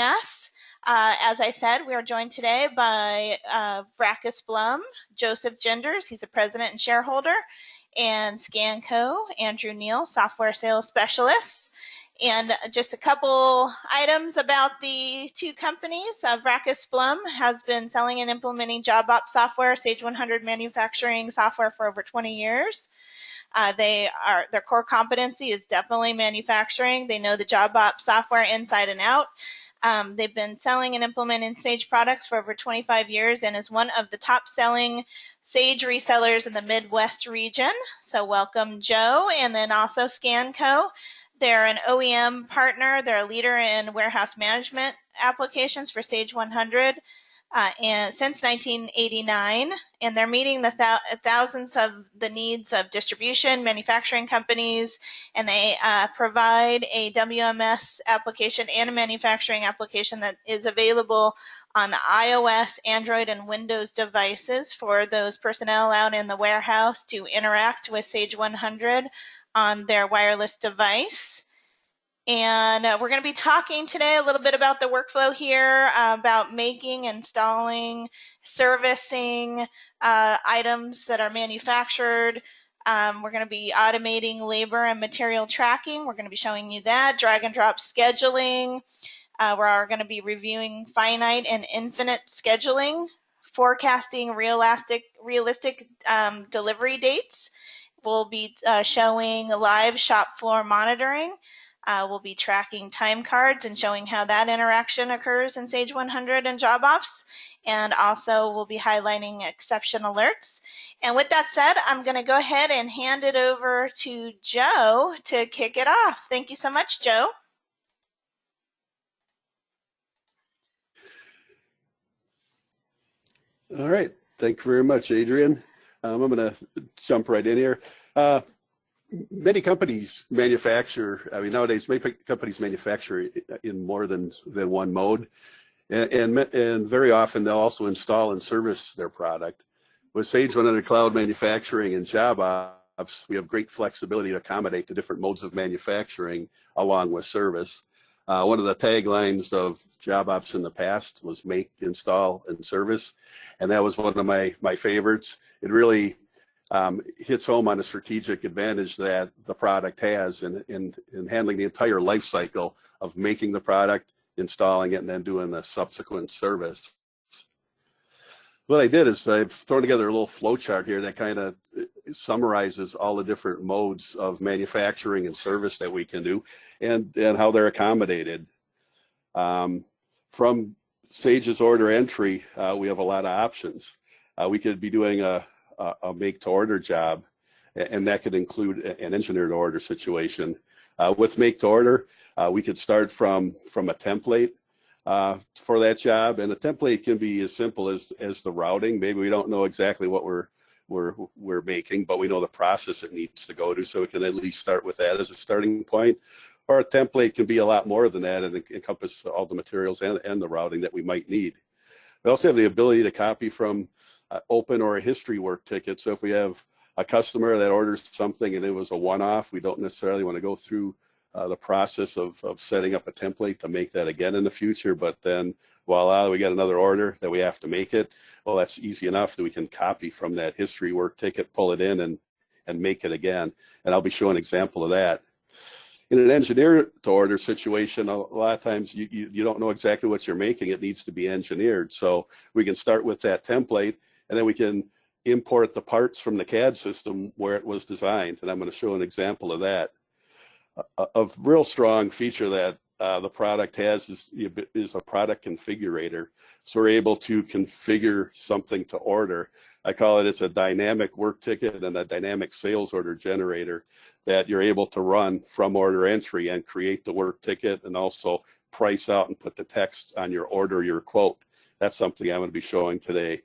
us. As I said, we are joined today by Vrakas Blum, Joseph Genders, he's a president and shareholder, and Scanco, Andrew Neal, software sales specialist. And just a couple items about the two companies. Vrakas Blum has been selling and implementing JobOps software, Sage 100 manufacturing software for over 20 years. Their core competency is definitely manufacturing. They know the JobOps software inside and out. They've been selling and implementing Sage products for over 25 years and is one of the top selling Sage resellers in the Midwest region. So welcome, Joe. And then also Scanco. They're an OEM partner. They're a leader in warehouse management applications for Sage 100 and since 1989, and they're meeting the thousands of the needs of distribution, manufacturing companies, and they provide a WMS application and a manufacturing application that is available on the iOS, Android, and Windows devices for those personnel out in the warehouse to interact with Sage 100 on their wireless device. And we're going to be talking today a little bit about the workflow here, about making, installing, servicing items that are manufactured. We're going to be automating labor and material tracking. We're going to be showing you that, drag and drop scheduling. We're going to be reviewing finite and infinite scheduling, forecasting realistic delivery dates. We'll be showing live shop floor monitoring. We'll be tracking time cards and showing how that interaction occurs in Sage 100 and JobOps. And also we'll be highlighting exception alerts. And with that said, I'm going to go ahead and hand it over to Joe to kick it off. Thank you so much, Joe. All right. Thank you very much, Adrian. I'm going to jump right in here. Many companies manufacture, nowadays many companies manufacture in more than one mode, and very often they'll also install and service their product. With Sage 100 Cloud Manufacturing and JobOps, we have great flexibility to accommodate the different modes of manufacturing along with service. One of the taglines of JobOps in the past was make, install, and service, and that was one of my favorites. It really hits home on a strategic advantage that the product has in handling the entire life cycle of making the product, installing it, and then doing the subsequent service. What I did is I've thrown together a little flow chart here that kind of summarizes all the different modes of manufacturing and service that we can do and how they're accommodated. From Sage's order entry, we have a lot of options. We could be doing a make-to-order job, and that could include an engineer-to-order situation. With make-to-order, we could start from a template for that job, and the template can be as simple as the routing. Maybe we don't know exactly what we're making, but we know the process it needs to go to, so we can at least start with that as a starting point. Or a template can be a lot more than that and encompass all the materials and the routing that we might need. We also have the ability to copy from open or a history work ticket. So if we have a customer that orders something and it was a one-off, we don't necessarily want to go through the process of setting up a template to make that again in the future, but then voila, we get another order that we have to make it. Well, that's easy enough that we can copy from that history work ticket, pull it in and make it again. And I'll be showing an example of that. In an engineer-to-order situation, a lot of times you don't know exactly what you're making. It needs to be engineered. So we can start with that template, and then we can import the parts from the CAD system where it was designed. And I'm going to show an example of that. A real strong feature that the product has is a product configurator. So we're able to configure something to order. I call it's a dynamic work ticket and a dynamic sales order generator that you're able to run from order entry and create the work ticket and also price out and put the text on your order, your quote. That's something I'm going to be showing today.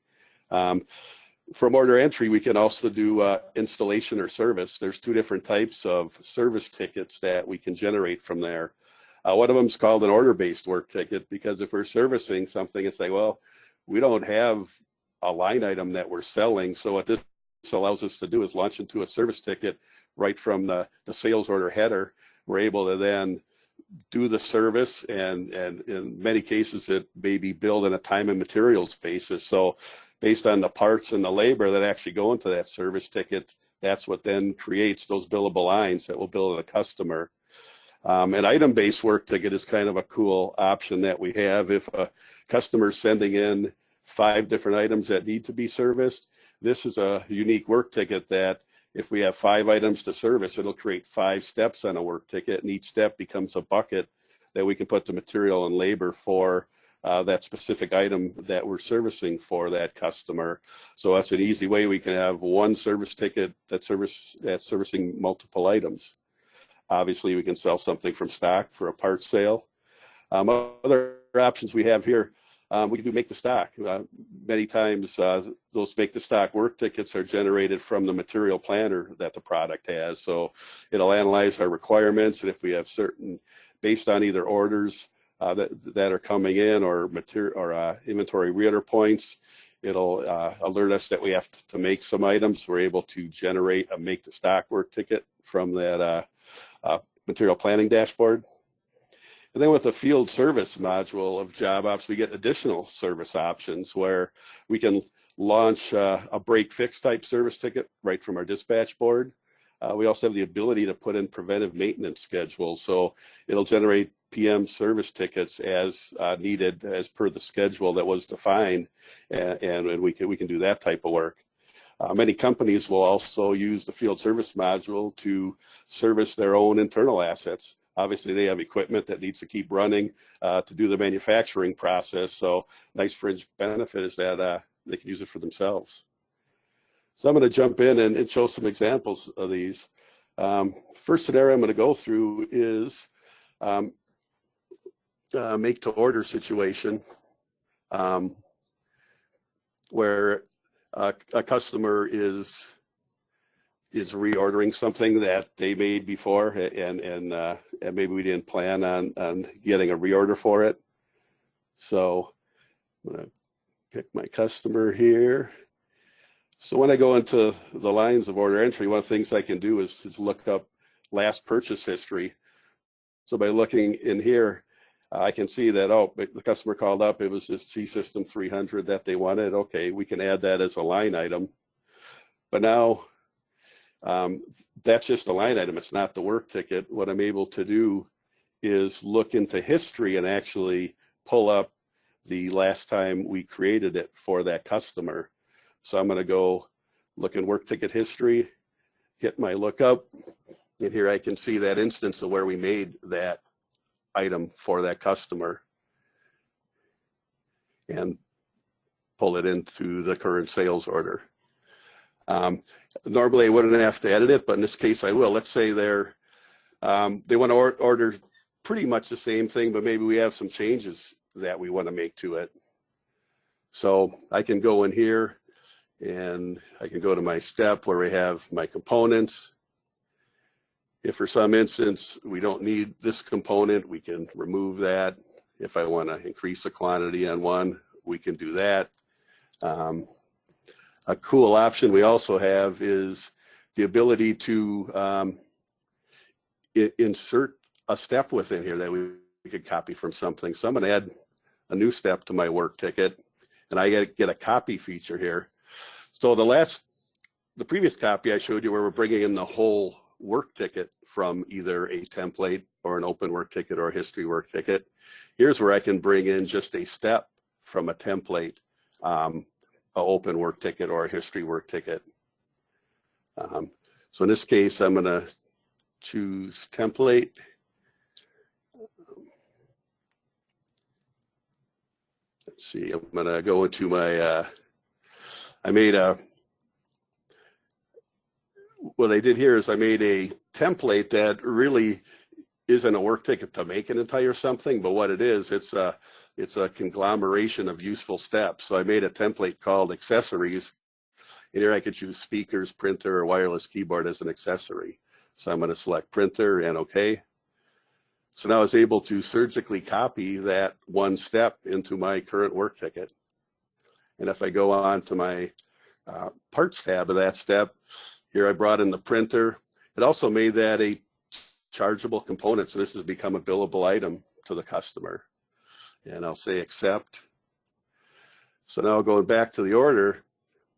From order entry, we can also do installation or service. There's two different types of service tickets that we can generate from there. One of them is called an order-based work ticket, because if we're servicing something, it's like, well, we don't have a line item that we're selling. So what this allows us to do is launch into a service ticket right from the sales order header. We're able to then do the service, and in many cases it may be billed on a time and materials basis. So based on the parts and the labor that actually go into that service ticket, that's what then creates those billable lines that will bill a customer. An item-based work ticket is kind of a cool option that we have. If a customer's sending in 5 different items that need to be serviced, this is a unique work ticket that if we have 5 items to service, it'll create 5 steps on a work ticket, and each step becomes a bucket that we can put the material and labor for that specific item that we're servicing for that customer. So that's an easy way we can have one service ticket that's servicing multiple items. Obviously, we can sell something from stock for a parts sale. Other options we have here, we can do make to stock. Many times those make to stock work tickets are generated from the material planner that the product has. So it'll analyze our requirements, and if we have certain, based on either orders that are coming in or material or inventory reorder points, it'll alert us that we have to make some items. We're able to generate a make to stock work ticket from that material planning dashboard. And then with the field service module of JobOps, we get additional service options where we can launch a break fix type service ticket right from our dispatch board. We also have the ability to put in preventive maintenance schedules. So it'll generate PM service tickets as needed as per the schedule that was defined, and we can do that type of work. Many companies will also use the field service module to service their own internal assets. Obviously, they have equipment that needs to keep running to do the manufacturing process. So nice fringe benefit is that they can use it for themselves. So I'm going to jump in and show some examples of these. First scenario I'm going to go through is make to order situation where a customer is reordering something that they made before, and maybe we didn't plan on getting a reorder for it. So I'm going to pick my customer here. So when I go into the lines of order entry, one of the things I can do is look up last purchase history. So by looking in here, I can see that, oh, the customer called up, it was this C-System 300 that they wanted. Okay, we can add that as a line item. But now that's just a line item. It's not the work ticket. What I'm able to do is look into history and actually pull up the last time we created it for that customer. So I'm going to go look in work ticket history, hit my lookup, and here I can see that instance of where we made that item for that customer and pull it into the current sales order. Normally I wouldn't have to edit it, but in this case I will. Let's say they want to order pretty much the same thing, but maybe we have some changes that we want to make to it. So I can go in here and I can go to my step where we have my components. If for some instance we don't need this component, we can remove that. If I want to increase the quantity on one, we can do that. A cool option we also have is the ability to insert a step within here that we could copy from something. So I'm going to add a new step to my work ticket, and I get a copy feature here. So the previous copy I showed you where we're bringing in the whole work ticket from either a template or an open work ticket or a history work ticket. Here's where I can bring in just a step from a template, an open work ticket or a history work ticket. So in this case, I'm going to choose template. Let's see, I'm going to go into my, what I did here is I made a template that really isn't a work ticket to make an entire something, but what it is, it's a conglomeration of useful steps. So I made a template called accessories, and here I could choose speakers, printer, or wireless keyboard as an accessory. So I'm going to select printer and OK. So now I was able to surgically copy that one step into my current work ticket. And if I go on to my parts tab of that step, here I brought in the printer. It also made that a chargeable component, so this has become a billable item to the customer. And I'll say accept. So now going back to the order,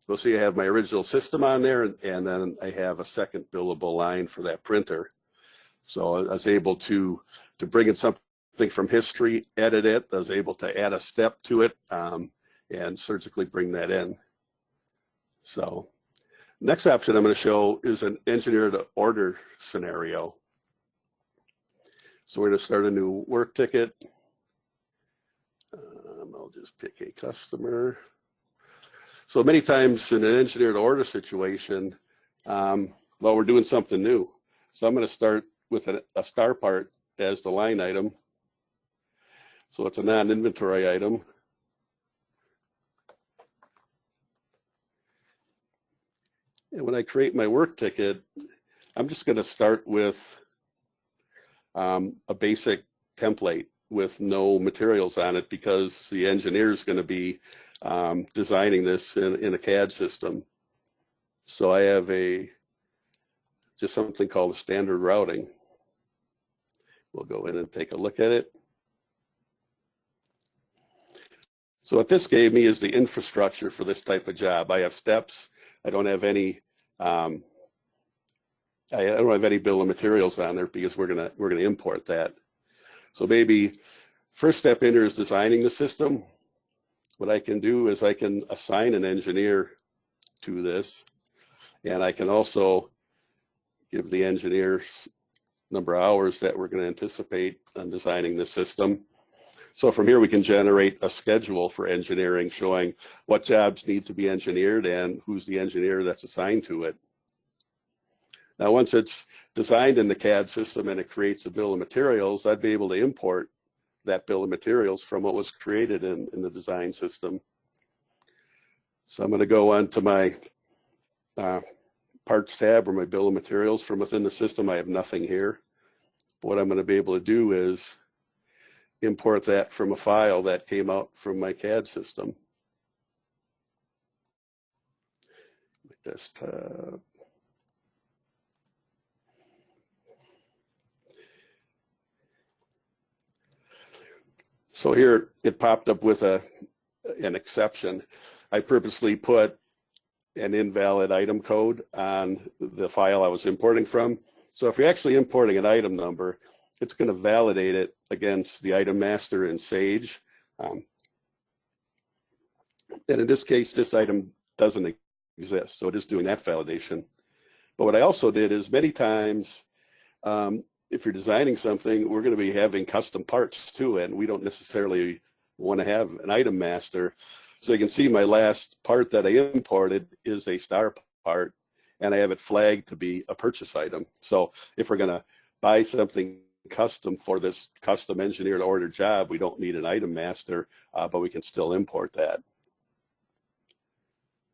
you'll see I have my original system on there, and then I have a second billable line for that printer. So I was able to bring in something from history, edit it. I was able to add a step to it and surgically bring that in. So next option I'm going to show is an engineered order scenario. So we're going to start a new work ticket. I'll just pick a customer. So many times in an engineered order situation, well, we're doing something new. So I'm going to start with a star part as the line item. So it's a non-inventory item. And when I create my work ticket, I'm just going to start with a basic template with no materials on it, because the engineer is going to be designing this in a CAD system. So I have just something called a standard routing. We'll go in and take a look at it. So what this gave me is the infrastructure for this type of job. I have steps. I don't have any I don't have any bill of materials on there because we're gonna import that. So maybe first step in here is designing the system. What I can do is I can assign an engineer to this, and I can also give the engineer number of hours that we're going to anticipate on designing the system. So from here we can generate a schedule for engineering showing what jobs need to be engineered and who's the engineer that's assigned to it. Now once it's designed in the CAD system and it creates a bill of materials, I'd be able to import that bill of materials from what was created in the design system. So I'm going to go on to my parts tab or my bill of materials from within the system. I have nothing here. But what I'm going to be able to do is import that from a file that came out from my CAD system. My desktop. So here it popped up with an exception. I purposely put an invalid item code on the file I was importing from. So if you're actually importing an item number, it's going to validate it against the item master in Sage. And in this case, this item doesn't exist, so it is doing that validation. But what I also did is many times, if you're designing something, we're going to be having custom parts too, and we don't necessarily want to have an item master. So you can see my last part that I imported is a star part, and I have it flagged to be a purchase item. So if we're going to buy something custom for this custom engineered order job, we don't need an item master, but we can still import that.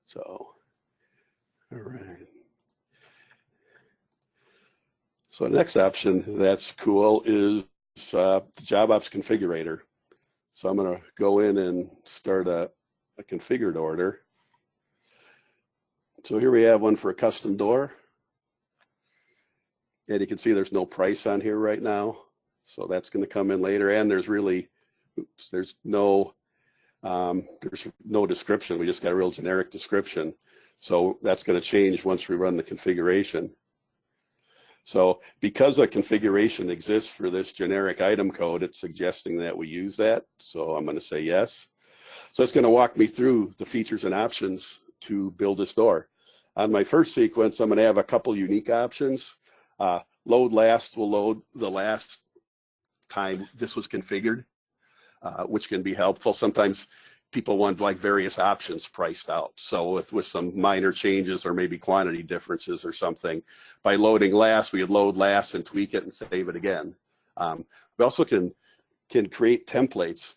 So, all right. So the next option that's cool is the JobOps Configurator. So I'm going to go in and start a configured order. So here we have one for a custom door. And you can see there's no price on here right now. So that's going to come in later. And there's really, there's no description. We just got a real generic description. So that's going to change once we run the configuration. So because a configuration exists for this generic item code, it's suggesting that we use that. So I'm going to say yes. So it's going to walk me through the features and options to build this door. On my first sequence, I'm going to have a couple unique options. Load last will load the last time this was configured, which can be helpful. Sometimes people want like various options priced out. So with some minor changes or maybe quantity differences or something, by loading last, we would load last and tweak it and save it again. We also can create templates.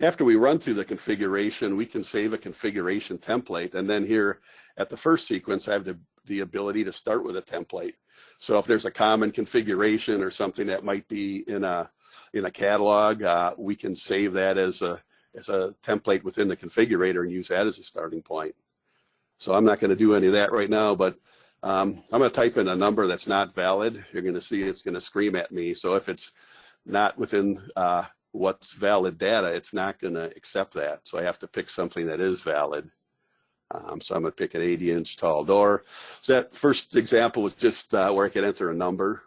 After we run through the configuration, we can save a configuration template. And then here at the first sequence, I have the ability to start with a template. So if there's a common configuration or something that might be in a catalog, we can save that as a template within the configurator and use that as a starting point. So I'm not going to do any of that right now, but I'm going to type in a number that's not valid. You're going to see it's going to scream at me. So if it's not within what's valid data, it's not going to accept that. So I have to pick something that is valid. So I'm going to pick an 80-inch tall door. So that first example was just where I could enter a number.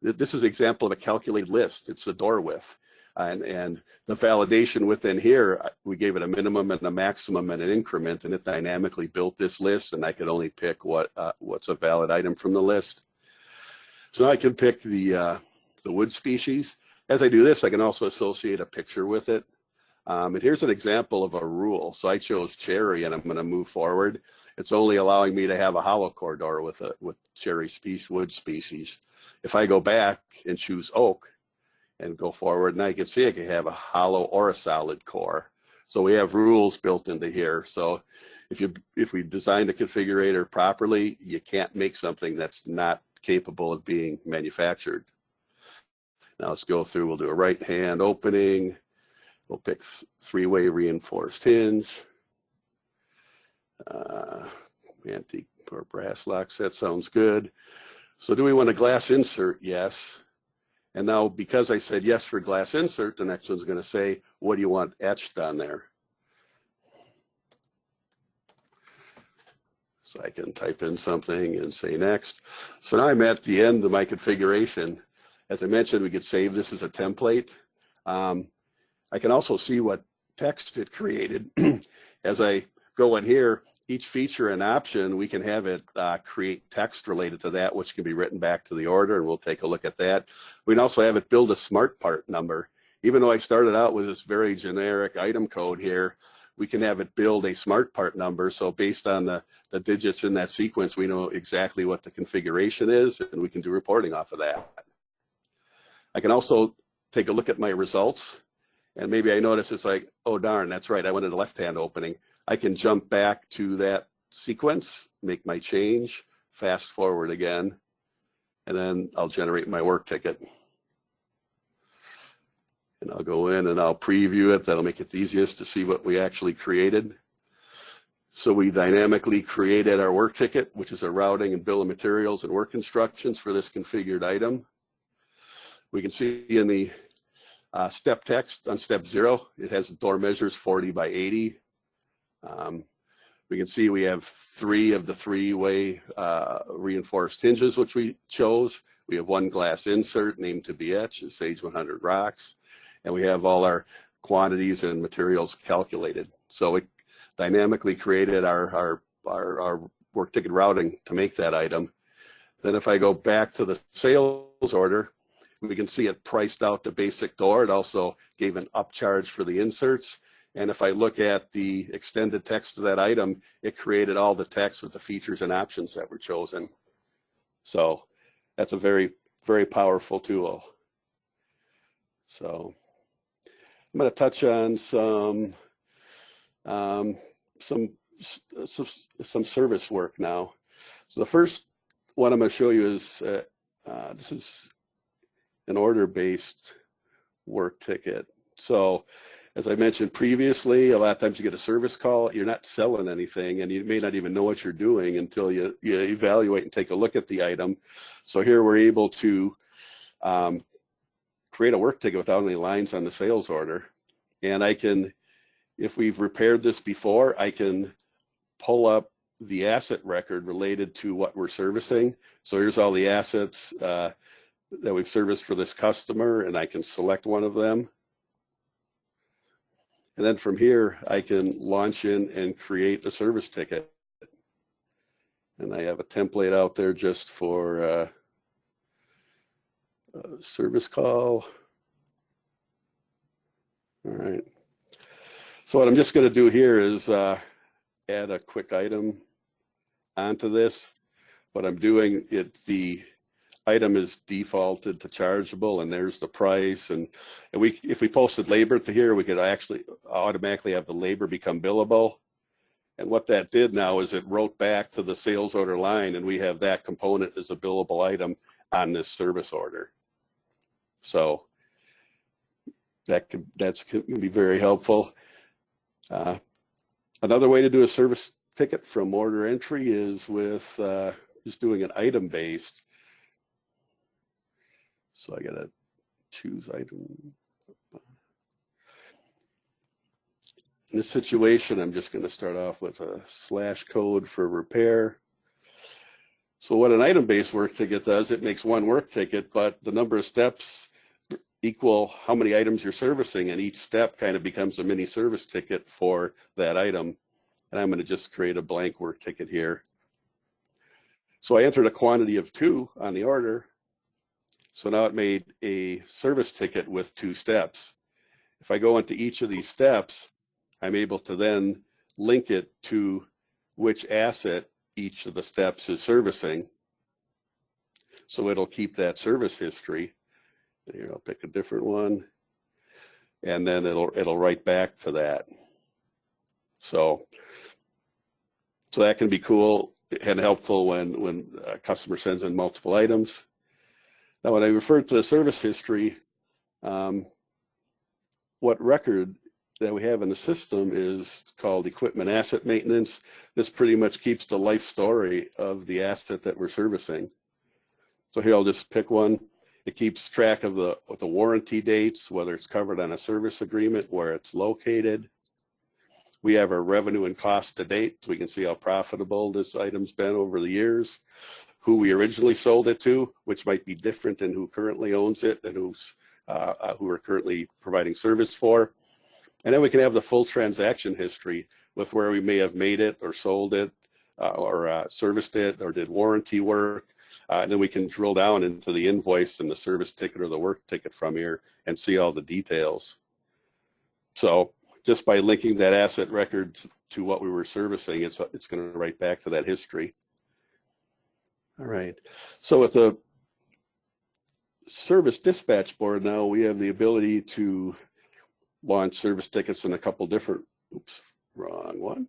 This is an example of a calculated list. It's the door width. And the validation within here, we gave it a minimum and a maximum and an increment, and it dynamically built this list, and I could only pick what's a valid item from the list. So now I can pick the wood species. As I do this, I can also associate a picture with it. And here's an example of a rule. So I chose cherry, and I'm going to move forward. It's only allowing me to have a hollow core door with cherry wood species. If I go back and choose oak and go forward, now you can see I can have a hollow or a solid core. So we have rules built into here. So if we design the configurator properly, you can't make something that's not capable of being manufactured. Now let's go through. We'll do a right hand opening. We'll pick three-way reinforced hinge. Antique or brass locks, that sounds good. So do we want a glass insert? Yes. And now because I said yes for glass insert, the next one's going to say, what do you want etched on there? So I can type in something and say next. So now I'm at the end of my configuration. As I mentioned, we could save this as a template. I can also see what text it created. As I go in here, each feature and option, we can have it create text related to that, which can be written back to the order, and we'll take a look at that. We can also have it build a smart part number. Even though I started out with this very generic item code here, we can have it build a smart part number. So based on the digits in that sequence, we know exactly what the configuration is, and we can do reporting off of that. I can also take a look at my results, and maybe I notice it's like, oh darn, that's right, I wanted a left-hand opening. I can jump back to that sequence, make my change, fast forward again, and then I'll generate my work ticket. And I'll go in and I'll preview it. That'll make it the easiest to see what we actually created. So we dynamically created our work ticket, which is a routing and bill of materials and work instructions for this configured item. We can see in the step text on step 0, it has door measures 40 by 80. We can see we have 3 of the 3-way reinforced hinges, which we chose. We have 1 glass insert named to be etched, Sage 100 rocks. And we have all our quantities and materials calculated. So it dynamically created our work ticket routing to make that item. Then if I go back to the sales order, we can see it priced out the basic door. It also gave an upcharge for the inserts. And if I look at the extended text of that item, it created all the text with the features and options that were chosen. So that's a very, very powerful tool. So I'm going to touch on some service work now. So the first one I'm going to show you is this is an order-based work ticket. So as I mentioned previously, a lot of times you get a service call, you're not selling anything, and you may not even know what you're doing until you evaluate and take a look at the item. So here we're able to create a work ticket without any lines on the sales order. And I can, if we've repaired this before, I can pull up the asset record related to what we're servicing. So here's all the assets that we've serviced for this customer, and I can select one of them. And then from here, I can launch in and create a service ticket. And I have a template out there just for a service call. All right. So what I'm just going to do here is add a quick item onto this. What I'm doing, the item is defaulted to chargeable, and there's the price. And if we posted labor to here, we could actually automatically have the labor become billable. And what that did now is it wrote back to the sales order line, and we have that component as a billable item on this service order. So that's can be very helpful. Another way to do a service ticket from order entry is with just doing an item based. So I gotta choose item. In this situation, I'm just going to start off with a slash code for repair. So what an item-based work ticket does, it makes one work ticket, but the number of steps equal how many items you're servicing, and each step kind of becomes a mini service ticket for that item. And I'm going to just create a blank work ticket here. So I entered a quantity of 2 on the order. So now it made a service ticket with 2 steps. If I go into each of these steps, I'm able to then link it to which asset each of the steps is servicing. So it'll keep that service history. Here, I'll pick a different one. And then it'll write back to that. So that can be cool and helpful when a customer sends in multiple items. Now, when I refer to the service history, what record that we have in the system is called equipment asset maintenance. This pretty much keeps the life story of the asset that we're servicing. So here I'll just pick one. It keeps track of the warranty dates, whether it's covered on a service agreement, where it's located. We have our revenue and cost to date, so we can see how profitable this item's been over the years, who we originally sold it to, which might be different than who currently owns it and who we're currently providing service for. And then we can have the full transaction history with where we may have made it or sold it or serviced it or did warranty work. And then we can drill down into the invoice and the service ticket or the work ticket from here and see all the details. So just by linking that asset record to what we were servicing, it's going to write back to that history. All right. So with the service dispatch board now, we have the ability to launch service tickets in a couple different, oops, wrong one.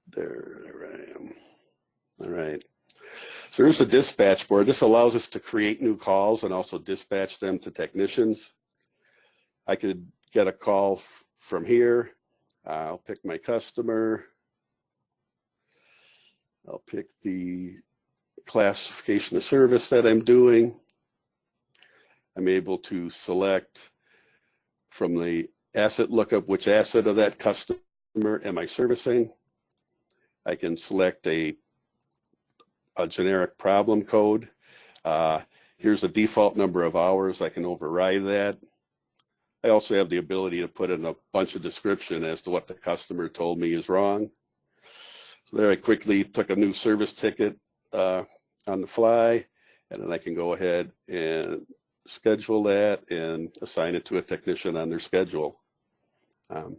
There I am. All right. So here's the dispatch board. This allows us to create new calls and also dispatch them to technicians. I could get a call from here. I'll pick my customer. I'll pick the classification of service that I'm doing. I'm able to select from the asset lookup which asset of that customer am I servicing. I can select a generic problem code. Here's a default number of hours. I can override that. I also have the ability to put in a bunch of description as to what the customer told me is wrong. So there I quickly took a new service ticket on the fly, and then I can go ahead and schedule that and assign it to a technician on their schedule. What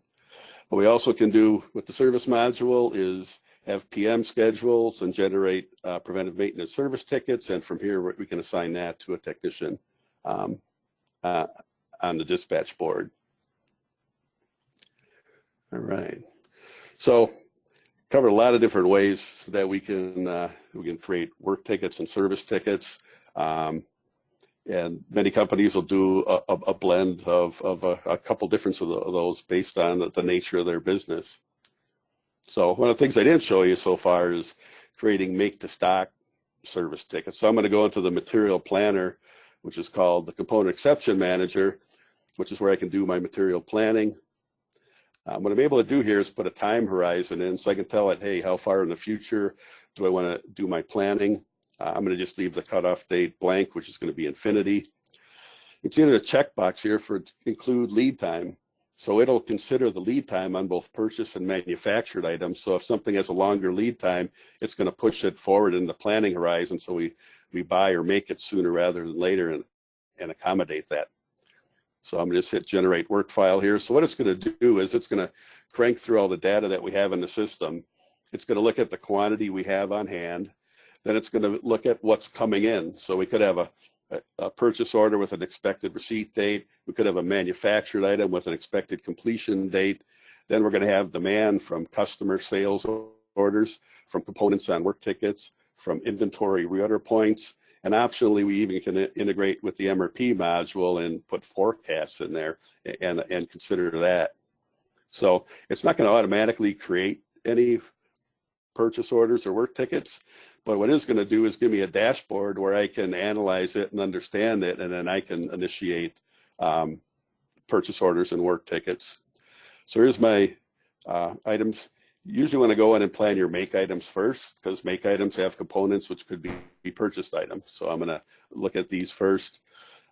we also can do with the service module is have PM schedules and generate preventive maintenance service tickets, and from here we can assign that to a technician on the dispatch board. All right, so covered a lot of different ways that we can create work tickets and service tickets. And many companies will do a blend of a couple different of those based on the nature of their business. So one of the things I didn't show you so far is creating make-to-stock service tickets. So I'm going to go into the material planner, which is called the Component Exception Manager, which is where I can do my material planning. What I'm able to do here is put a time horizon in, so I can tell it, hey, how far in the future do I want to do my planning? I'm going to just leave the cutoff date blank, which is going to be infinity. You can see there's a checkbox here for include lead time. So it'll consider the lead time on both purchase and manufactured items. So if something has a longer lead time, it's going to push it forward in the planning horizon. So we buy or make it sooner rather than later and accommodate that. So I'm going to just hit generate work file here. So what it's going to do is it's going to crank through all the data that we have in the system. It's going to look at the quantity we have on hand. Then it's going to look at what's coming in. So we could have a purchase order with an expected receipt date. We could have a manufactured item with an expected completion date. Then we're going to have demand from customer sales orders, from components on work tickets, from inventory reorder points. And optionally, we even can integrate with the MRP module and put forecasts in there and consider that. So it's not going to automatically create any purchase orders or work tickets, but what it's going to do is give me a dashboard where I can analyze it and understand it, and then I can initiate purchase orders and work tickets. So here's my items. You usually want to go in and plan your make items first, because make items have components which could be purchased items. So I'm going to look at these first.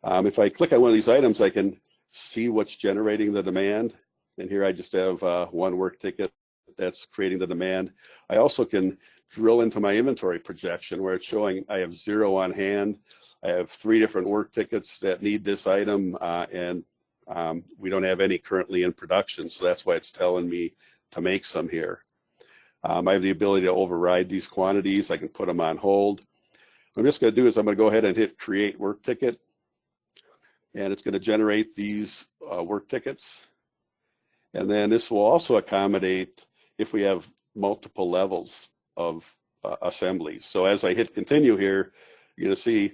If I click on one of these items, I can see what's generating the demand. And here I just have one work ticket that's creating the demand. I also can drill into my inventory projection where it's showing I have 0 on hand. I have 3 different work tickets that need this item, and we don't have any currently in production. So that's why it's telling me to make some here. I have the ability to override these quantities. I can put them on hold. What I'm just going to do is I'm going to go ahead and hit create work ticket, and it's going to generate these work tickets. And then this will also accommodate if we have multiple levels of assemblies. So as I hit continue here, you're going to see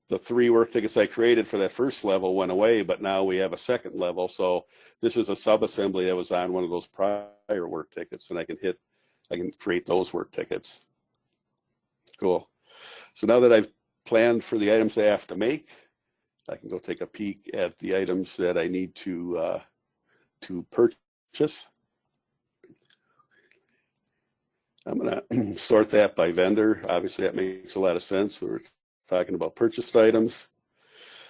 the 3 work tickets I created for that first level went away, but now we have a second level. So this is a sub-assembly that was on one of those prior work tickets, and I can create those work tickets. Cool. So now that I've planned for the items I have to make, I can go take a peek at the items that I need to purchase. I'm going to sort that by vendor. Obviously, that makes a lot of sense. We're talking about purchased items.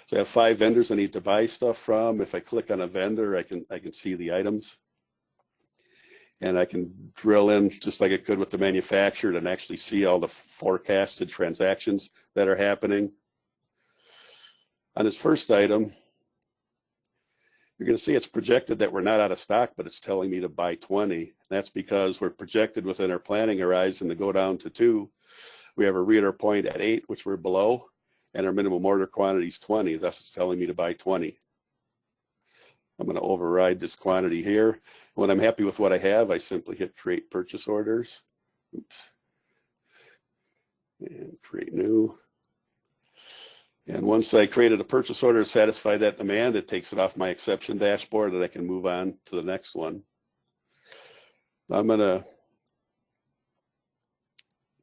So I have 5 vendors I need to buy stuff from. If I click on a vendor, I can see the items. And I can drill in just like I could with the manufacturer and actually see all the forecasted transactions that are happening. On this first item, you're going to see it's projected that we're not out of stock, but it's telling me to buy 20. That's because we're projected within our planning horizon to go down to 2. We have a reader point at 8, which we're below, and our minimum order quantity is 20. Thus, it's telling me to buy 20. I'm going to override this quantity here. When I'm happy with what I have, I simply hit create purchase orders. Oops. And create new. And once I created a purchase order to satisfy that demand, it takes it off my exception dashboard and I can move on to the next one. I'm going to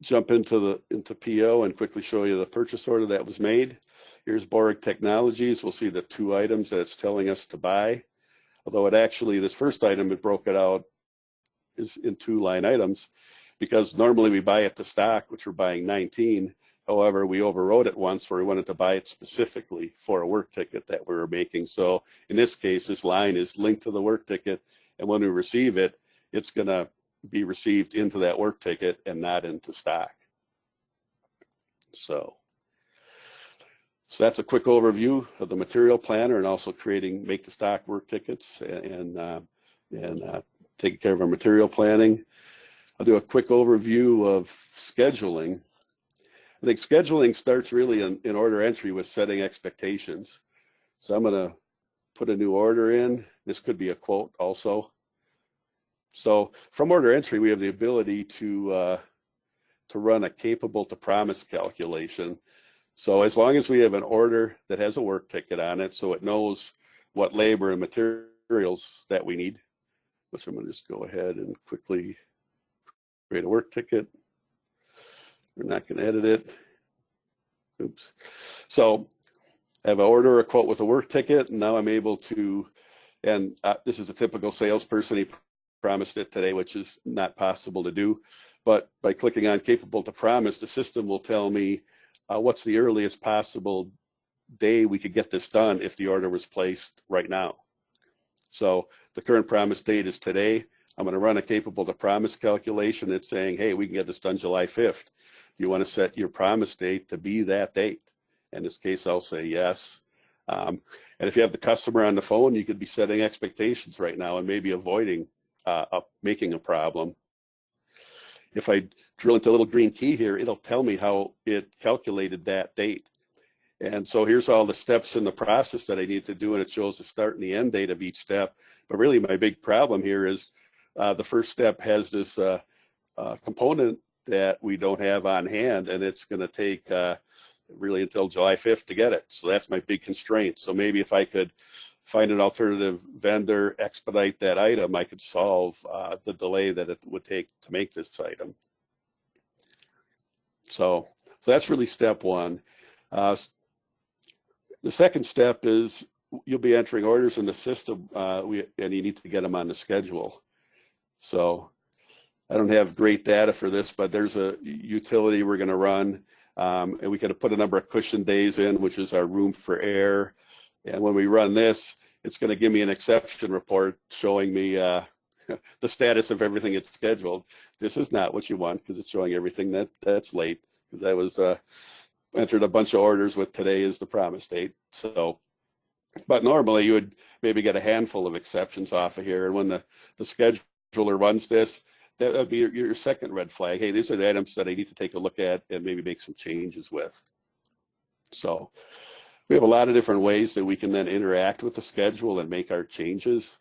jump into PO and quickly show you the purchase order that was made. Here's Borg Technologies. We'll see the 2 items that it's telling us to buy. Although it actually, this first item, it broke it out is in 2 line items, because normally we buy it to stock, which we're buying 19. However, we overrode it once where we wanted to buy it specifically for a work ticket that we were making. So in this case, this line is linked to the work ticket, and when we receive it, it's going to be received into that work ticket and not into stock. So that's a quick overview of the material planner and also creating make to stock work tickets and taking care of our material planning. I'll do a quick overview of scheduling. I think scheduling starts really in order entry with setting expectations. So I'm going to put a new order in. This could be a quote also. So from order entry, we have the ability to run a capable to promise calculation. So as long as we have an order that has a work ticket on it, so it knows what labor and materials that we need, which I'm going to just go ahead and quickly create a work ticket. We're not going to edit it. Oops. So I have an order, a quote with a work ticket, and now I'm able to, and this is a typical salesperson. He promised it today, which is not possible to do. But by clicking on capable to promise, the system will tell me what's the earliest possible day we could get this done if the order was placed right now. So the current promise date is today. I'm going to run a capable to promise calculation. It's saying, hey, we can get this done July 5th. You want to set your promise date to be that date. In this case, I'll say yes. And if you have the customer on the phone, you could be setting expectations right now and maybe avoiding making a problem. If I drill into a little green key here, it'll tell me how it calculated that date. And so here's all the steps in the process that I need to do, and it shows the start and the end date of each step. But really my big problem here is the first step has this component that we don't have on hand, and it's going to take really until July 5th to get it. So that's my big constraint. So maybe if I could find an alternative vendor, expedite that item, I could solve the delay that it would take to make this item. So that's really step one. The second step is you'll be entering orders in the system, and you need to get them on the schedule. So I don't have great data for this, but there's a utility we're going to run, and we could put a number of cushion days in, which is our room for error. And when we run this, it's going to give me an exception report showing me the status of everything it's scheduled. This is not what you want because it's showing everything that's late. Because I was entered a bunch of orders with today is the promise date. So, but normally you would maybe get a handful of exceptions off of here. And when the scheduler runs this, that would be your second red flag. Hey, these are the items that I need to take a look at and maybe make some changes with. So we have a lot of different ways that we can then interact with the schedule and make our changes.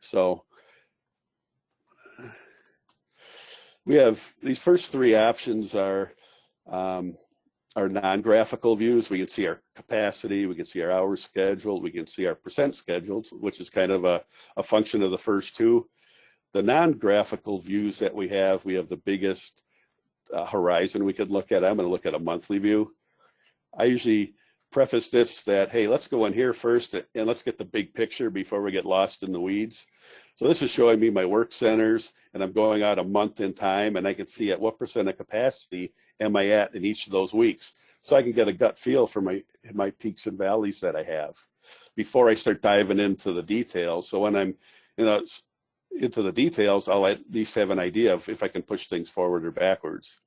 So we have these first three options are non-graphical views. We can see our capacity, we can see our hours scheduled, we can see our percent scheduled, which is kind of a function of the first two. The non-graphical views that we have the biggest horizon we could look at. I'm going to look at a monthly view. I usually preface this that, hey, let's go in here first and let's get the big picture before we get lost in the weeds. So this is showing me my work centers, and I'm going out a month in time, and I can see at what percent of capacity am I at in each of those weeks. So I can get a gut feel for my peaks and valleys that I have before I start diving into the details. So when I'm into the details, I'll at least have an idea of if I can push things forward or backwards.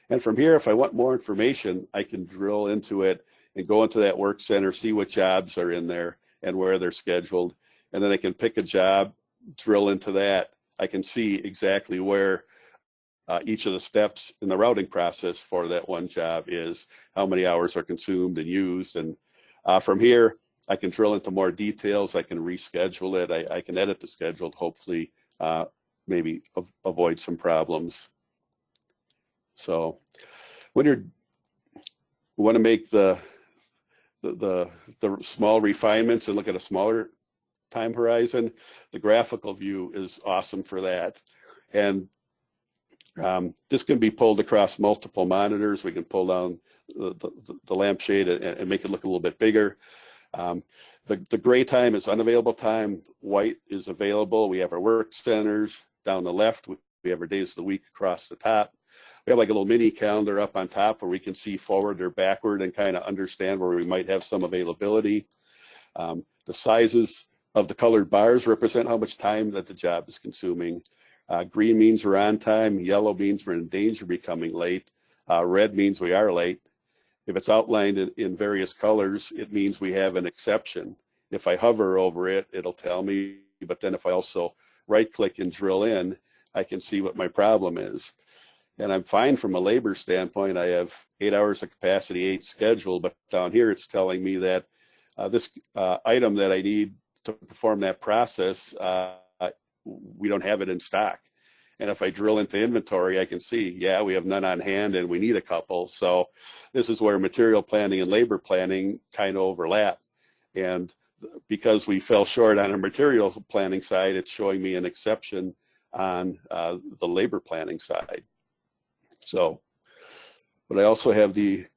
And from here, if I want more information, I can drill into it and go into that work center, see what jobs are in there and where they're scheduled. And then I can pick a job, drill into that. I can see exactly where each of the steps in the routing process for that one job is, how many hours are consumed and used. And from here, I can drill into more details. I can reschedule it. I can edit the schedule, hopefully maybe avoid some problems. So when you want to make the small refinements and look at a smaller time horizon, the graphical view is awesome for that. And this can be pulled across multiple monitors. We can pull down the lampshade and make it look a little bit bigger. The gray time is unavailable time. White is available. We have our work centers down the left. We have our days of the week across the top. We have like a little mini calendar up on top where we can see forward or backward and kind of understand where we might have some availability. The sizes of the colored bars represent how much time that the job is consuming. Green means we're on time. Yellow means we're in danger of becoming late. Red means we are late. If it's outlined in various colors, it means we have an exception. If I hover over it, it'll tell me. But then if I also right-click and drill in, I can see what my problem is. And I'm fine from a labor standpoint. I have 8 hours of capacity, 8 scheduled, but down here it's telling me that this item that I need to perform that process, we don't have it in stock. And if I drill into inventory, I can see, yeah, we have none on hand and we need a couple. So this is where material planning and labor planning kind of overlap. And because we fell short on our material planning side, it's showing me an exception on the labor planning side. So, but I also have the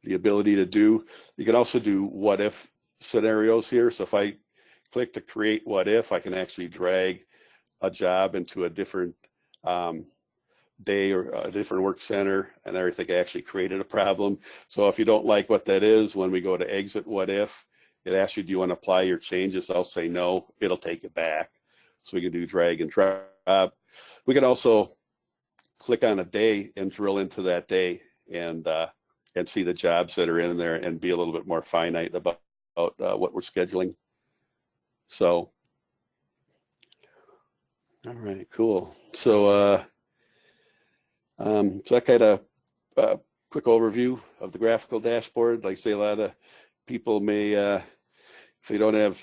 ability to do, you can also do what if scenarios here. So if I click to create what if, I can actually drag a job into a different day or a different work center, and everything actually created a problem. So if you don't like what that is, when we go to exit what if, it asks you, do you want to apply your changes? I'll say no, it'll take it back. So we can do drag and drop. We can also click on a day and drill into that day and see the jobs that are in there and be a little bit more finite about what we're scheduling. So, all right, cool. So, so that kind of quick overview of the graphical dashboard. Like I say, a lot of people may, if they don't have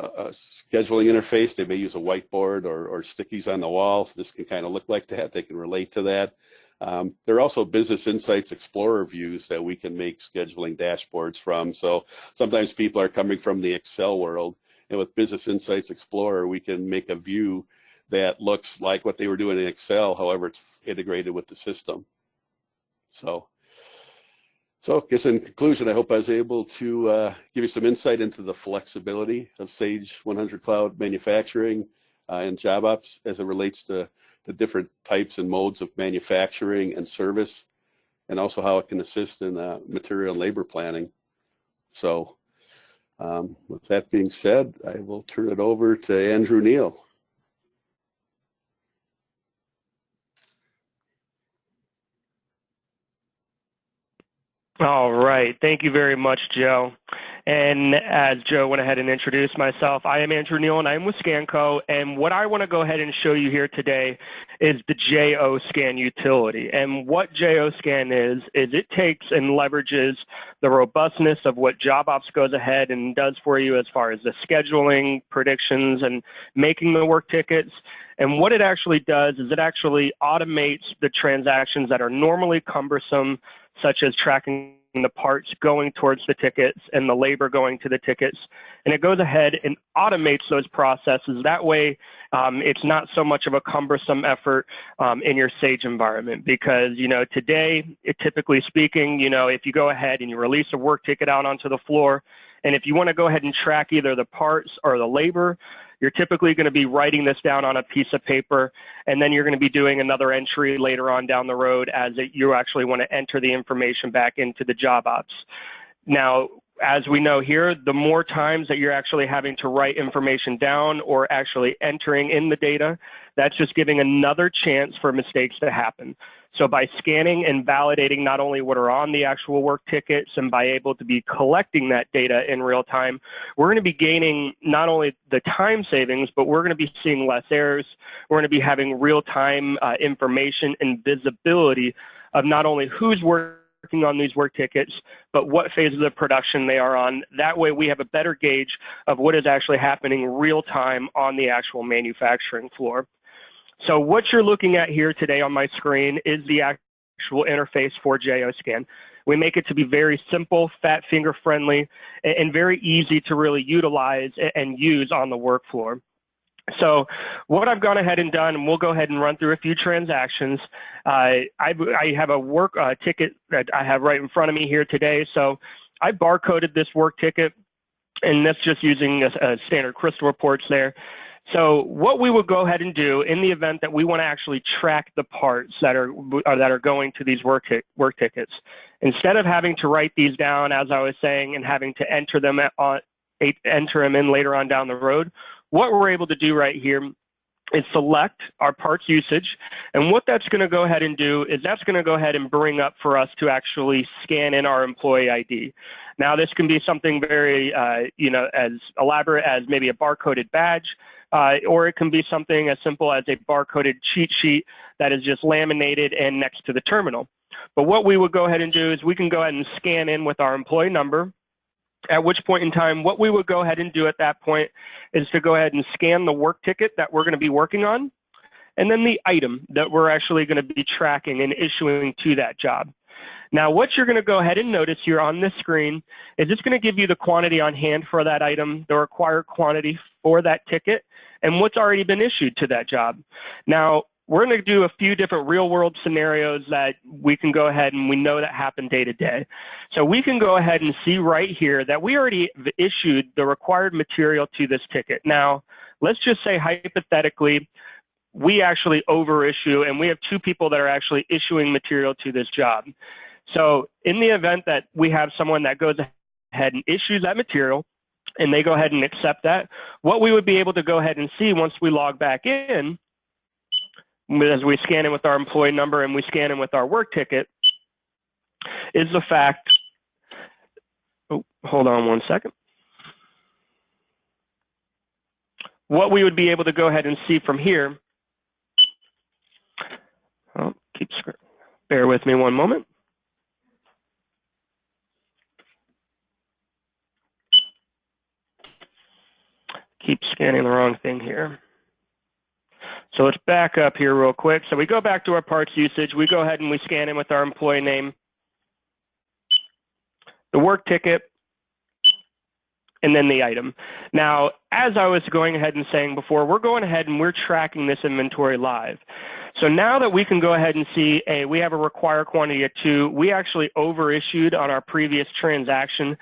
a scheduling interface, they may use a whiteboard or stickies on the wall. This can kind of look like that. They can relate to that. There are also Business Insights Explorer views that we can make scheduling dashboards from. So sometimes people are coming from the Excel world, and with Business Insights Explorer, we can make a view that looks like what they were doing in Excel, however, it's integrated with the system. So I guess in conclusion, I hope I was able to give you some insight into the flexibility of Sage 100 Cloud Manufacturing and JobOps as it relates to the different types and modes of manufacturing and service, and also how it can assist in material and labor planning. So with that being said, I will turn it over to Andrew Neal. All right. Thank you very much, Joe. And as Joe went ahead and introduced myself, I am Andrew Neal, and I'm with Scanco. And what I want to go ahead and show you here today is the JOScan utility. And what JOScan is it takes and leverages the robustness of what JobOps goes ahead and does for you as far as the scheduling, predictions, and making the work tickets. And what it actually does is it actually automates the transactions that are normally cumbersome, such as tracking the parts going towards the tickets and the labor going to the tickets. And it goes ahead and automates those processes. That way, it's not so much of a cumbersome effort in your Sage environment, because, today, typically speaking, if you go ahead and you release a work ticket out onto the floor, and if you want to go ahead and track either the parts or the labor, you're typically going to be writing this down on a piece of paper, and then you're going to be doing another entry later on down the road as you actually want to enter the information back into the JobOps. Now, as we know here, the more times that you're actually having to write information down or actually entering in the data, that's just giving another chance for mistakes to happen. So by scanning and validating not only what are on the actual work tickets and by able to be collecting that data in real time, we're going to be gaining not only the time savings, but we're going to be seeing less errors. We're going to be having real-time information and visibility of not only who's working on these work tickets, but what phase of the production they are on. That way we have a better gauge of what is actually happening real time on the actual manufacturing floor. So what you're looking at here today on my screen is the actual interface for JOScan. We make it to be very simple, fat finger friendly, and very easy to really utilize and use on the work floor. So what I've gone ahead and done, and we'll go ahead and run through a few transactions. I have a work ticket that I have right in front of me here today. So I barcoded this work ticket, and that's just using a standard crystal reports there. So what we would go ahead and do in the event that we want to actually track the parts that are going to these work tickets, instead of having to write these down, as I was saying, and having to enter them in later on down the road, what we're able to do right here is select our parts usage. And what that's going to go ahead and do is that's going to go ahead and bring up for us to actually scan in our employee ID. Now, this can be something very, as elaborate as maybe a barcoded badge, or it can be something as simple as a barcoded cheat sheet that is just laminated in next to the terminal. But what we would go ahead and do is we can go ahead and scan in with our employee number, at which point in time, what we would go ahead and do at that point is to go ahead and scan the work ticket that we're going to be working on, and then the item that we're actually going to be tracking and issuing to that job. Now, what you're going to go ahead and notice here on this screen is it's going to give you the quantity on hand for that item, the required quantity for that ticket, and what's already been issued to that job. Now, we're going to do a few different real-world scenarios that we can go ahead and we know that happen day to day. So we can go ahead and see right here that we already issued the required material to this ticket. Now, let's just say hypothetically, we actually overissue and we have two people that are actually issuing material to this job. So in the event that we have someone that goes ahead and issues that material and they go ahead and accept that, what we would be able to go ahead and see once we log back in, as we scan in with our employee number and we scan in with our work ticket, is the fact, hold on one second. What we would be able to go ahead and see from here, bear with me one moment. Keep scanning the wrong thing here. So let's back up here real quick. So we go back to our parts usage. We go ahead and we scan in with our employee name, the work ticket, and then the item. Now, as I was going ahead and saying before, we're going ahead and we're tracking this inventory live. So now that we can go ahead and see, we have a required quantity of 2. We actually overissued on our previous transaction.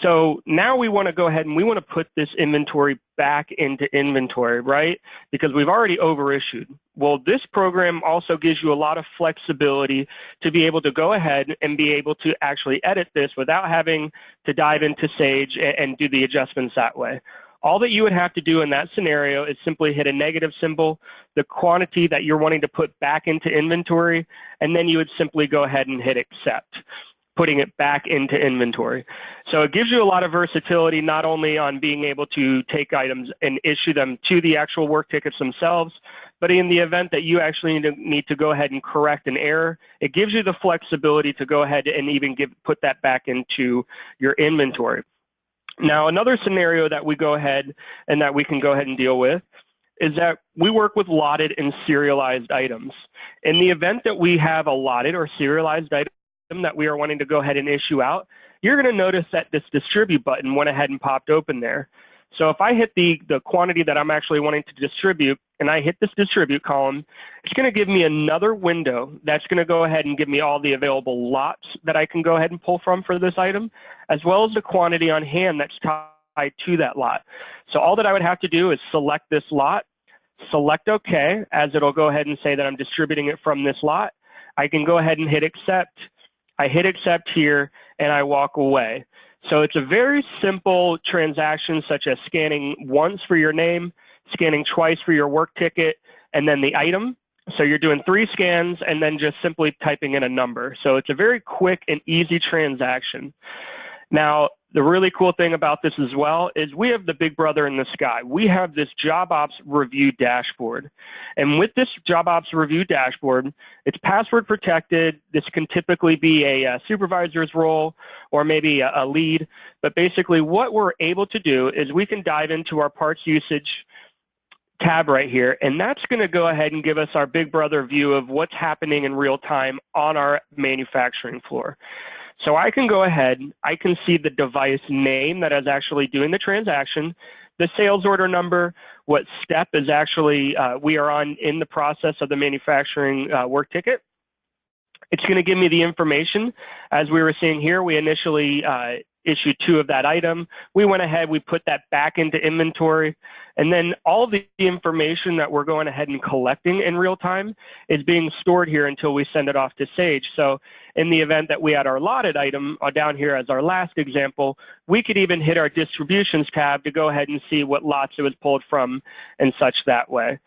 So now we want to go ahead and we want to put this inventory back into inventory, right? Because we've already overissued. Well, this program also gives you a lot of flexibility to be able to go ahead and be able to actually edit this without having to dive into Sage and do the adjustments that way. All that you would have to do in that scenario is simply hit a negative symbol, the quantity that you're wanting to put back into inventory, and then you would simply go ahead and hit accept, putting it back into inventory. So it gives you a lot of versatility, not only on being able to take items and issue them to the actual work tickets themselves, but in the event that you actually need to go ahead and correct an error, it gives you the flexibility to go ahead and even put that back into your inventory. Now, another scenario that we go ahead and that we can go ahead and deal with is that we work with lotted and serialized items. In the event that we have a lotted or serialized item that we are wanting to go ahead and issue out, you're going to notice that this distribute button went ahead and popped open there. So if I hit the quantity that I'm actually wanting to distribute and I hit this distribute column, it's going to give me another window that's going to go ahead and give me all the available lots that I can go ahead and pull from for this item, as well as the quantity on hand that's tied to that lot. So all that I would have to do is select this lot, select OK, as it'll go ahead and say that I'm distributing it from this lot. I can go ahead and hit accept. I hit accept here and I walk away. So it's a very simple transaction, such as scanning once for your name, scanning twice for your work ticket, and then the item. So you're doing 3 scans and then just simply typing in a number. So it's a very quick and easy transaction. Now, the really cool thing about this as well is we have the big brother in the sky. We have this JobOps review dashboard. And with this JobOps review dashboard, it's password protected. This can typically be a supervisor's role or maybe a lead. But basically what we're able to do is we can dive into our parts usage tab right here, and that's going to go ahead and give us our big brother view of what's happening in real time on our manufacturing floor. So I can go ahead, I can see the device name that is actually doing the transaction, the sales order number, what step is actually we are on in the process of the manufacturing work ticket. It's going to give me the information. As we were seeing here, we initially issued 2 of that item. We went ahead, we put that back into inventory, and then all the information that we're going ahead and collecting in real time is being stored here until we send it off to Sage. So in the event that we had our lotted item down here as our last example, we could even hit our distributions tab to go ahead and see what lots it was pulled from and such that way.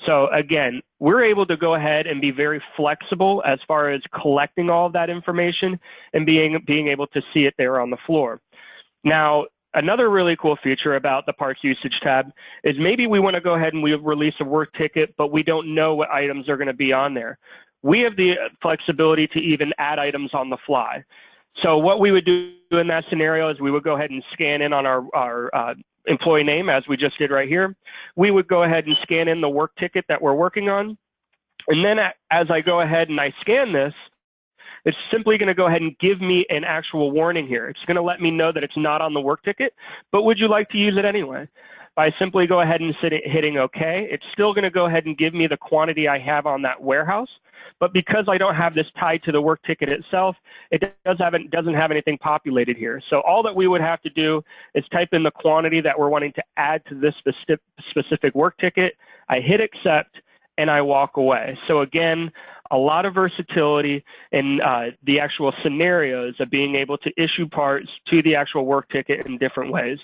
So again, we're able to go ahead and be very flexible as far as collecting all of that information and being able to see it there on the floor. Now, another really cool feature about the parts usage tab is maybe we want to go ahead and we release a work ticket, but we don't know what items are going to be on there. We have the flexibility to even add items on the fly. So what we would do in that scenario is we would go ahead and scan in on our employee name, as we just did right here. We would go ahead and scan in the work ticket that we're working on. And then as I go ahead and I scan this, it's simply going to go ahead and give me an actual warning here. It's going to let me know that it's not on the work ticket, but would you like to use it anyway? By simply go ahead and hitting OK, it's still going to go ahead and give me the quantity I have on that warehouse. But because I don't have this tied to the work ticket itself, it doesn't have anything populated here. So all that we would have to do is type in the quantity that we're wanting to add to this specific work ticket. I hit accept, and I walk away. So again, a lot of versatility in the actual scenarios of being able to issue parts to the actual work ticket in different ways.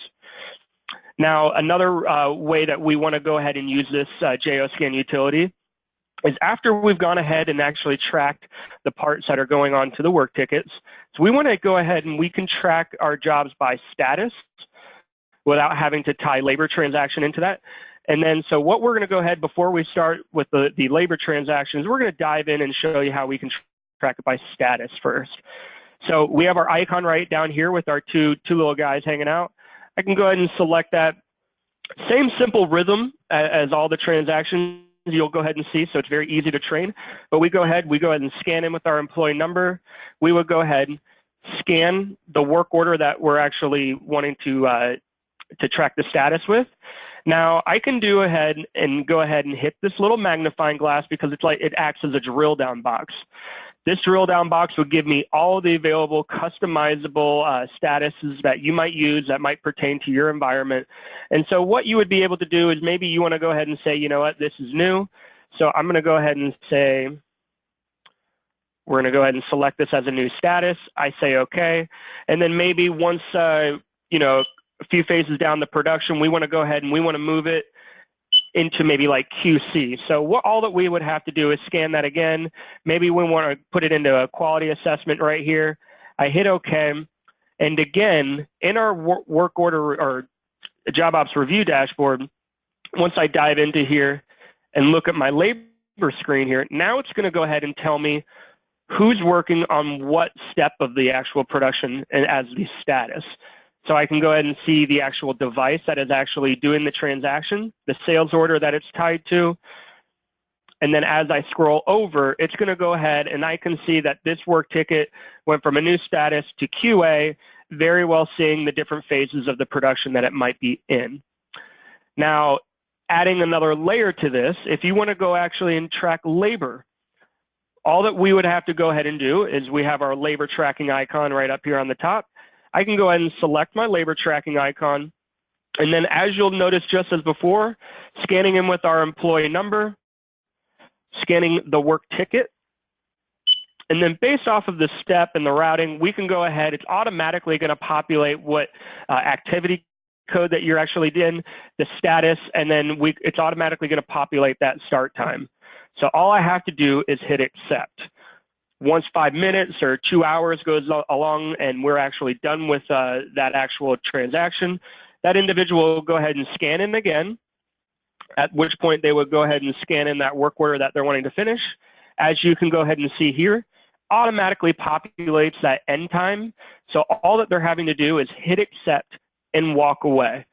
Now, another way that we want to go ahead and use this JOScan utility is after we've gone ahead and actually tracked the parts that are going on to the work tickets. So we want to go ahead and we can track our jobs by status without having to tie labor transaction into that. And then, so what we're going to go ahead before we start with the labor transactions, we're going to dive in and show you how we can track it by status first. So we have our icon right down here with our two little guys hanging out. I can go ahead and select that. Same simple rhythm as all the transactions you'll go ahead and see, so it's very easy to train. But we go ahead and scan in with our employee number. We would go ahead and scan the work order that we're actually wanting to track the status with. Now I can go ahead and hit this little magnifying glass because it acts as a drill down box. This drill down box would give me all the available customizable statuses that you might use that might pertain to your environment. And so what you would be able to do is maybe you want to go ahead and say, you know what, this is new. So I'm going to go ahead and say, we're going to go ahead and select this as a new status. I say okay. And then maybe once, you know, a few phases down the production, we want to go ahead and we want to move it into maybe like QC. So all that we would have to do is scan that again. Maybe we want to put it into a quality assessment right here. I hit OK. And again, in our work order or job ops review dashboard, once I dive into here and look at my labor screen here, now it's going to go ahead and tell me who's working on what step of the actual production as the status. So I can go ahead and see the actual device that is actually doing the transaction, the sales order that it's tied to. And then as I scroll over, it's going to go ahead and I can see that this work ticket went from a new status to QA, very well seeing the different phases of the production that it might be in. Now, adding another layer to this, if you want to go actually and track labor, all that we would have to go ahead and do is we have our labor tracking icon right up here on the top. I can go ahead and select my labor tracking icon. And then as you'll notice, just as before, scanning in with our employee number, scanning the work ticket. And then based off of the step and the routing, we can go ahead, it's automatically going to populate what activity code that you're actually in, the status, and then it's automatically going to populate that start time. So all I have to do is hit accept. Once 5 minutes or 2 hours goes along and we're actually done with that actual transaction, that individual will go ahead and scan in again, at which point they would go ahead and scan in that work order that they're wanting to finish. As you can go ahead and see here, automatically populates that end time. So all that they're having to do is hit accept and walk away.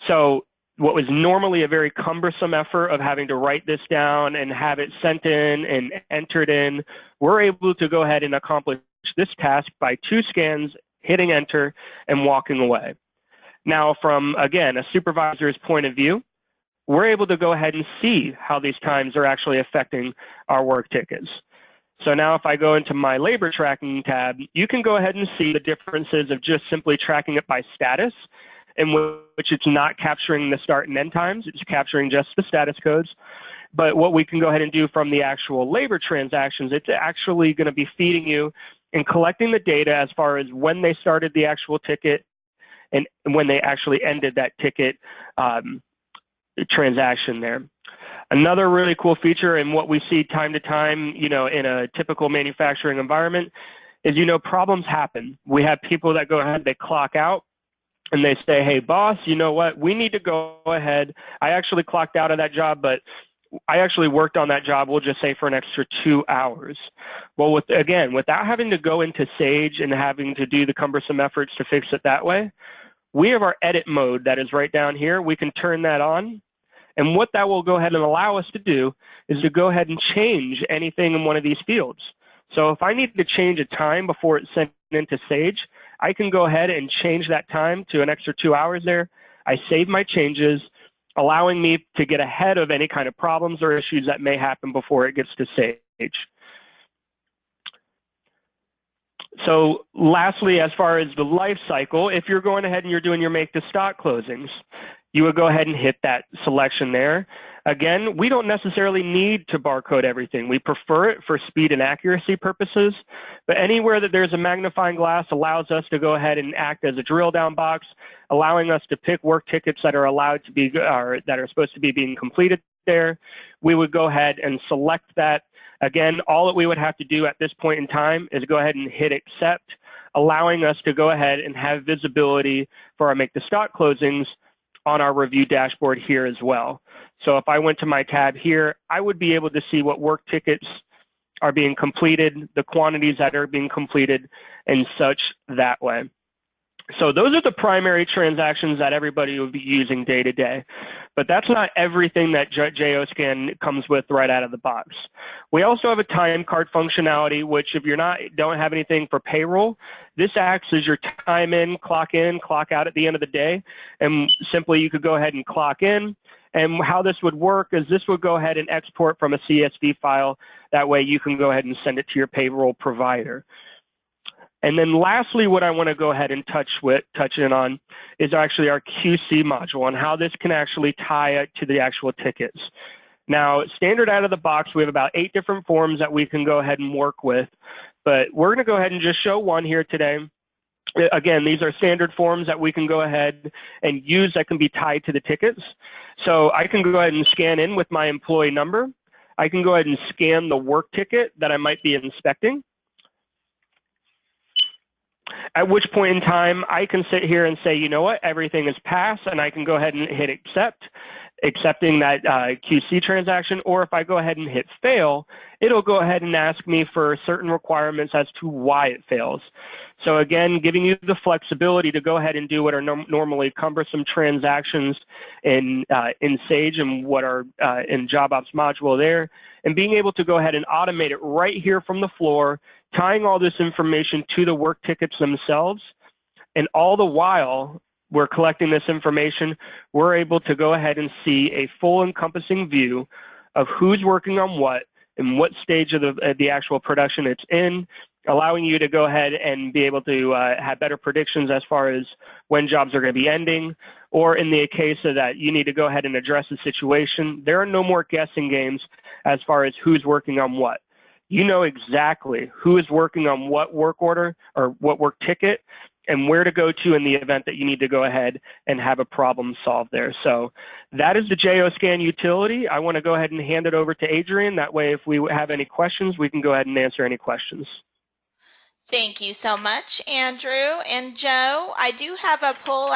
So what was normally a very cumbersome effort of having to write this down and have it sent in and entered in, we're able to go ahead and accomplish this task by 2 scans, hitting enter, and walking away. Now, from, again, a supervisor's point of view, we're able to go ahead and see how these times are actually affecting our work tickets. So now if I go into my labor tracking tab, you can go ahead and see the differences of just simply tracking it by status, in which it's not capturing the start and end times, it's capturing just the status codes. But what we can go ahead and do from the actual labor transactions, it's actually going to be feeding you and collecting the data as far as when they started the actual ticket and when they actually ended that ticket transaction there. Another really cool feature and what we see time to time, you know, in a typical manufacturing environment is, you know, problems happen. We have people that go ahead, they clock out, and they say, hey, boss, you know what? We need to go ahead. I actually clocked out of that job, but I actually worked on that job, we'll just say, for an extra 2 hours. Well, without having to go into Sage and having to do the cumbersome efforts to fix it that way, we have our edit mode that is right down here. We can turn that on. And what that will go ahead and allow us to do is to go ahead and change anything in one of these fields. So if I need to change a time before it's sent into Sage, I can go ahead and change that time to an extra 2 hours there. I save my changes, allowing me to get ahead of any kind of problems or issues that may happen before it gets to Sage. So lastly, as far as the life cycle, if you're going ahead and you're doing your make to stock closings, you would go ahead and hit that selection there. Again, we don't necessarily need to barcode everything. We prefer it for speed and accuracy purposes, but anywhere that there's a magnifying glass allows us to go ahead and act as a drill down box, allowing us to pick work tickets that are allowed to be, or that are supposed to be being completed there. We would go ahead and select that. Again, all that we would have to do at this point in time is go ahead and hit accept, allowing us to go ahead and have visibility for our make to stock closings on our review dashboard here as well. So if I went to my tab here, I would be able to see what work tickets are being completed, the quantities that are being completed, and such that way. So those are the primary transactions that everybody would be using day to day. But that's not everything that JOScan comes with right out of the box. We also have a time card functionality, which if you're don't have anything for payroll, this acts as your time in, clock out at the end of the day. And simply you could go ahead and clock in. And how this would work is this would go ahead and export from a CSV file. That way you can go ahead and send it to your payroll provider. And then lastly, what I want to go ahead and touch in on is actually our QC module and how this can actually tie it to the actual tickets. Now, standard out of the box, we have about 8 different forms that we can go ahead and work with, but we're going to go ahead and just show one here today. Again, these are standard forms that we can go ahead and use that can be tied to the tickets. So I can go ahead and scan in with my employee number. I can go ahead and scan the work ticket that I might be inspecting. At which point in time, I can sit here and say, you know what, everything is passed, and I can go ahead and hit accept, accepting that QC transaction. Or if I go ahead and hit fail, it'll go ahead and ask me for certain requirements as to why it fails. So again, giving you the flexibility to go ahead and do what are normally cumbersome transactions in Sage and what are in JobOps module there, and being able to go ahead and automate it right here from the floor, tying all this information to the work tickets themselves. And all the while we're collecting this information, we're able to go ahead and see a full encompassing view of who's working on what and what stage of the actual production it's in, allowing you to go ahead and be able to have better predictions as far as when jobs are going to be ending, or in the case of that you need to go ahead and address the situation, there are no more guessing games as far as who's working on what. You know exactly who is working on what work order or what work ticket and where to go to in the event that you need to go ahead and have a problem solved there. So that is the JOScan utility. I want to go ahead and hand it over to Adrian. That way, if we have any questions, we can go ahead and answer any questions. Thank you so much, Andrew. And Joe, I do have a poll